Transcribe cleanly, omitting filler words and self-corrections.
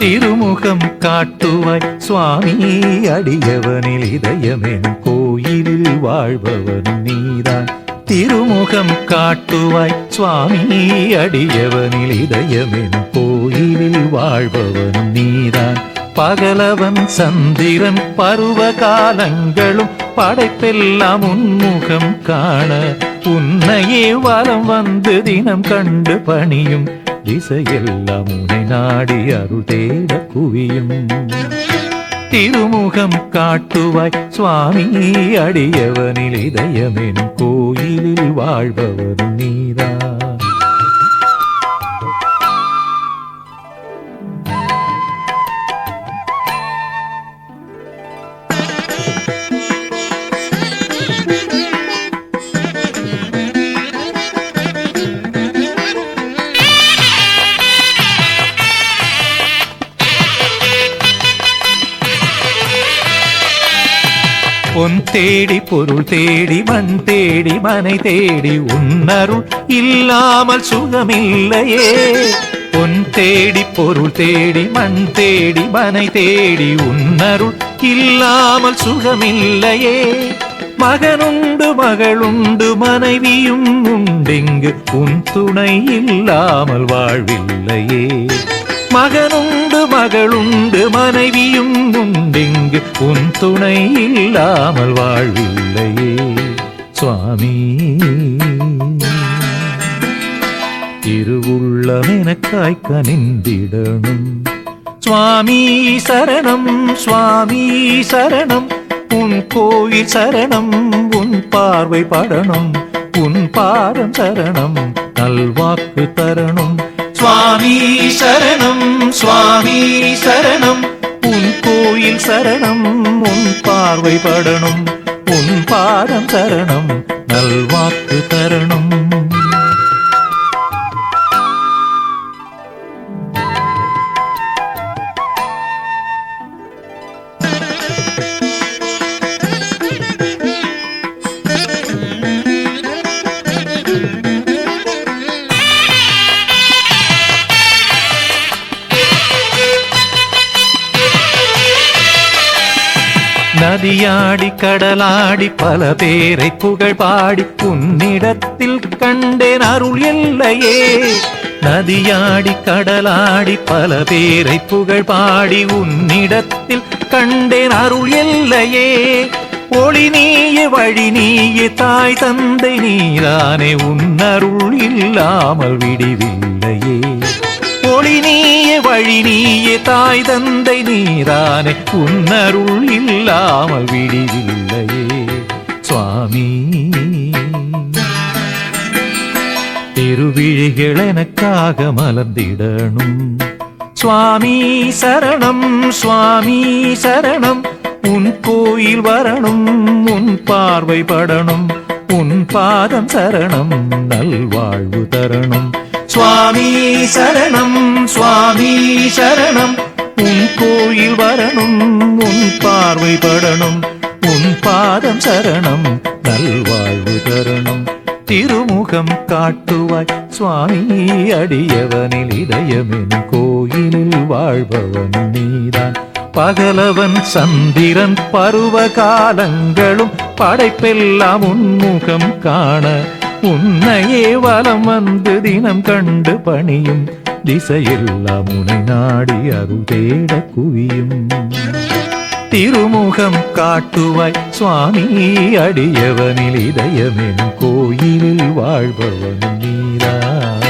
திருமுகம் காட்டுவாய் சுவாமி அடியவனில் இதயமெனும் கோயிலில் வாழ்பவனும் நீதான். திருமுகம் காட்டுவாய் சுவாமி அடியவனில் இதயமெனும் கோயிலில் வாழ்பவனும் நீதான். பகலவன் சந்திரன் பருவ காலங்களும் படைப்பெல்லாம் உன்முகம் காண உன்னையே வலம் வந்து தினம் கண்டு பணியும் திசையெல்லாம் உன்னை நாடி அருள் தேட குவியும். திருமுகம் காட்டுவாய் சுவாமி அடியவனில் இதயமெனும் கோயிலில் வாழ்பவனும் நீதான். பொன் தேடி பொருள் தேடி மண் தேடி மனை தேடி உன்னருள் இல்லாமல் சுகமில்லையே. பொன் தேடி பொருள் தேடி மண் தேடி மனை தேடி உன்னருள் இல்லாமல் சுகமில்லையே. மகனுண்டு மகளுண்டு மனைவியும் உண்டெங்கு உன் துணை இல்லாமல் வாழ்வில்லையே. மகனுண்டு மகளுண்டு மனைவியும் உண்டெங்கு உன் துணை இல்லாமல் வாழ்வில்லையே. சுவாமி திருவுள்ளம் எனக்காய் கனிந்திடணும். சுவாமி சரணம் சுவாமி சரணம் உன் கோயில் சரணம் உன் பார்வை படணும் உன் பாதம் சரணம் நல்வாக்கு தரணும். சுவாமி சரணம் சுவாமி சரணம் உன் கோயில் சரணம் உன் பார்வை படணும் உன் பாதம் சரணம் நல்வாக்கு தரணும். நதியாடி கடலாடி பல பேரை புகழ் பாடி உன்னிடத்தில் கண்டேன் அருள் எல்லையே. நதியாடி கடலாடி பல பேரை புகழ் பாடி உன்னிடத்தில் கண்டேன் அருள் எல்லையே. ஒளி நீயே வழி நீயே தாய் தந்தை நீதானே உன்னருள் இல்லாமல் விடிவில்லையே. ஒளி நீயே வழி நீயே தாய் தந்தை நீதானே உன்னருள் இல்லாமல் விடிவில்லையே. சுவாமி திருவிழிகள் எனக்காக மலர்ந்திடணும். சுவாமி சரணம் சுவாமி சரணம் உன் கோயில் வரணும் உன் பார்வை படணும் உன் பாதம் சரணம் நல்வாழ்வு தரணும். சுவாமி சரணம் சுவாமி சரணம் உன் கோயில் வரணும் உன் பார்வை படணும் உன் பாதம் சரணம் நல்வாழ்வு தரணும். திருமுகம் காட்டுவாய் சுவாமி அடியவனில் இதயமெனும் கோயிலில் வாழ்பவன் நீதான். பகலவன் சந்திரன் பருவ காலங்களும் படைப்பெல்லாம் உன்முகம் காண உன்னையே வலம் வந்து தினம் கண்டு பணியும் திசையெல்லாம் உன்னை நாடி அருள் தேட குவியும். திருமுகம் காட்டுவாய் சுவாமி அடியவனில் இதயமெனும் கோயிலில் வாழ்பவன் நீதான்.